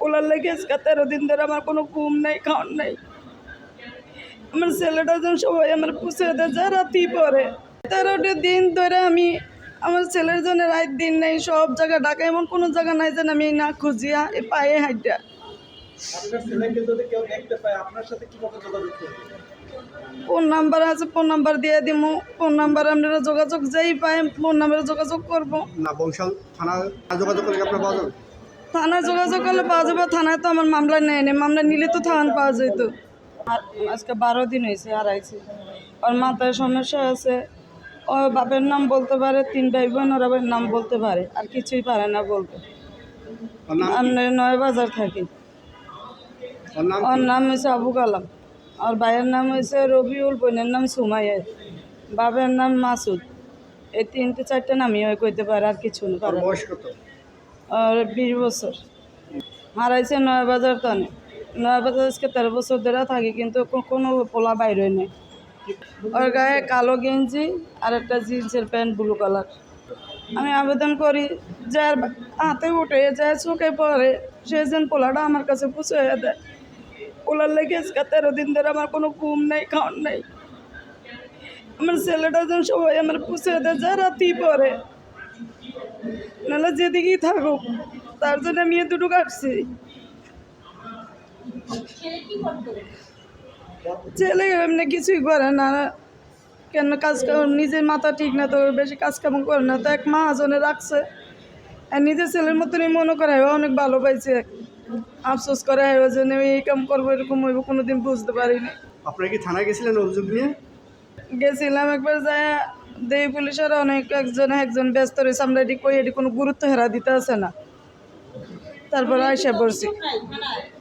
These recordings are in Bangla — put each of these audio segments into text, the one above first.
ওলার লেগে আজকে 13 দিন ধরে আমার কোনো ঘুম নাই, খাওয়ার নাই। আমার ছেলেটা যেন সবাই আমার পুষে দেয় যা রাতেই পরে। 13টা দিন ধরে আমি আমার ছেলের জন্য রাত দিন নেই, সব জায়গায় ডাকা, এমন কোনো জায়গা নাই যেন আমি না খুঁজিয়া পায়ে হাইটা। আপনার ছেলেকে যদি কেউ দেখতে পায় আপনার সাথে কিভাবে যোগাযোগ করবে? ফোন নাম্বার আছে, ফোন নাম্বার দিয়ে দিব। ফোন নাম্বার আপনারা যোগাযোগ যেই পায় ফোন নাম্বারে যোগাযোগ করবো। না, বংশাল থানা যোগাযোগ করলে আপনার পাওয়া যাবে? থানায় যোগাযোগ করলে পাওয়া যাবে। থানায় তো আমার মামলা নেয় নি, মামলা নিলে তো থানা পাওয়া যেত। আর আজকে 12 দিন হয়েছে হারাইছে। ওর মাথায় সমস্যা আছে, ও বাপের নাম বলতে পারে, 3 ভাই বোন ওর বাবার নাম বলতে পারে, আর কিছুই পারে না বলতে। আমরা 9 বাজার থাকি। ওর নাম হয়েছে আবু কালাম, আর ভাইয়ের নাম হয়েছে রবিউল, বোনের নাম সুমাইয়া, বাবার নাম মাসুদ। এই 3-4টা নামই হয় কইতে পারে, আর কিছু না পারে। বয়স কত? আর 20 বছর। হারাইছে 9 বাজার টানে। 9 বাজার আজকে 13 বছর ধরে থাকি, কিন্তু কোনো পোলা বাইরে নেই। ওর গায়ে কালো গেঞ্জি আর একটা জিন্সের প্যান্ট ব্লু কালার। আমি আবেদন করি যার হাতে উঠে যায় চোখে পড়ে সে যেন পোলাটা আমার কাছে পুষে দেয়। পোলার লেগে আজকে 13 দিন ধরে আমার কোনো ঘুম নেই, খাওয়ার নেই। আমার ছেলেটা যেন সবাই আমার পুষে দেয় যা রাতেই পরে, নাহলে যেদিকেই থাকুক। তার জন্য আমি দুটো কাটছি। ছেলে এমনি কিছুই করে না, কেন কাজ নিজের মাথা ঠিক না তো বেশি কাজ কাম করে না, তো এক মাহাজনে রাখছে। আর নিজের ছেলের মতনই মনে করে অনেক ভালো পাইছে, আফসোস করে ওই জন্য এই কাম করবো এরকম হইব কোনোদিন বুঝতে পারিনি। আপনারা কি থানায় গেছিলেন অভিযোগ নিয়ে? গেছিলাম একবার, যায় দেই পুলিশের একজন ব্যস্ত রয়েছে, আমরা এটি কই এটি কোনো গুরুত্ব হেরা দিতে আছে না। তারপরে আইসা পড়ছি।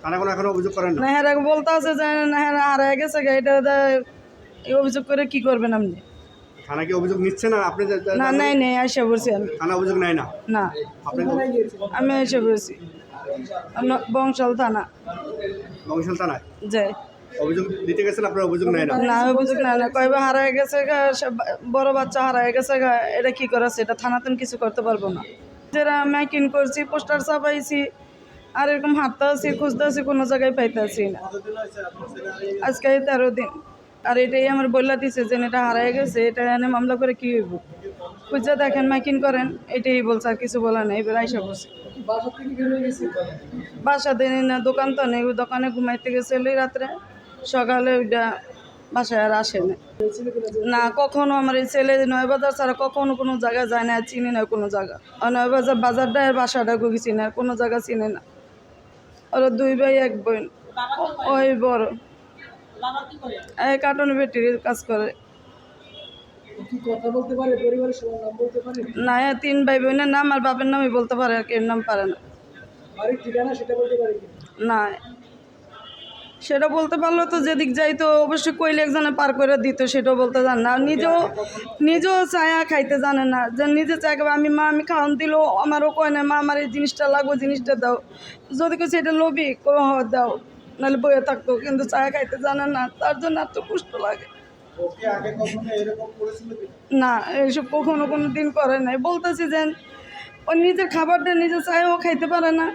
থানা কোনো এখনো অভিযোগ করেন না? না হেরা বলতে আছে যে না হেরা হারায় গেছে, এটা এই অভিযোগ করে কি করবেন আপনি? থানা কি অভিযোগ নিচ্ছে না? আপনি না নেই আইসা পড়ছি আমি। থানা অভিযোগ নেয় না? না, আপনি আমি আইসা পড়ছি বংশাল থানা। বংশাল থানায় যাই অভিযোগ দিতে গেছেন, আপনার অভিযোগ নেয় না? না, অভিযোগ না কয়বার হারায় গেছে গা, বড় বাচ্চা হারায় গেছে গা, এটা কি করেছে, এটা থানাতে কিছু করতে পারবো না। যারা মাইকিং করছি, পোস্টার ছাপাইছি, আর এরকম হাঁটতে আছি, খুঁজতে আছি, কোনো জায়গায় পাইতে আছি না। আজকে 13 দিন, আর এটাই আমার বললা দিছে যে এটা হারায় গেছে, এটা এনে মামলা করে কি হইব, খুঁজে দেখেন, মাইকিং করেন, এটাই বলছে, আর কিছু বলা নেই। এবার আইসা বসে বাসা দেনি না, দোকান তো নেই, দোকানে ঘুমাইতে গেছিল রাত্রে, সকালে ওইটা বাসায় আর আসে না। কখনো আমার এই ছেলে 9 বাজার ছাড়া কখনো কোনো জায়গায় যায় না, চিনি না কোনো জায়গা। আর 9 বাজার বাজারটা আর বাসাটা গুগি চিনে, আর কোনো জায়গা চিনে না। ওরা 2 ভাই 1 বোন, ওই বড় এই কার্টুন ব্যাটারির কাজ করে। না, 3 ভাই বোনের নাম আর বাপের নামই বলতে পারে, আর কেউ নাম পারে না। না, সেটা বলতে পারলো তো যেদিক যাইতো অবশ্যই কইলে একজনে পার করে দিত, সেটাও বলতে জান না। নিজেও চায়া খাইতে জানে না, যে নিজে চাই আমি খাওয়ান দিল আমারও কয় না মা আমার এই জিনিসটা লাগবে, জিনিসটা দাও। যদি কেউ সেটা লোভি দাও, নাহলে বইয়ে থাকতো, কিন্তু চায়া খাইতে জানে না, তার জন্য এত কষ্ট লাগে। না, এইসব কখনো কোনো দিন করে নাই। বলতেছি যে ও নিজের খাবারটা নিজে চায়, ও খাইতে পারে না,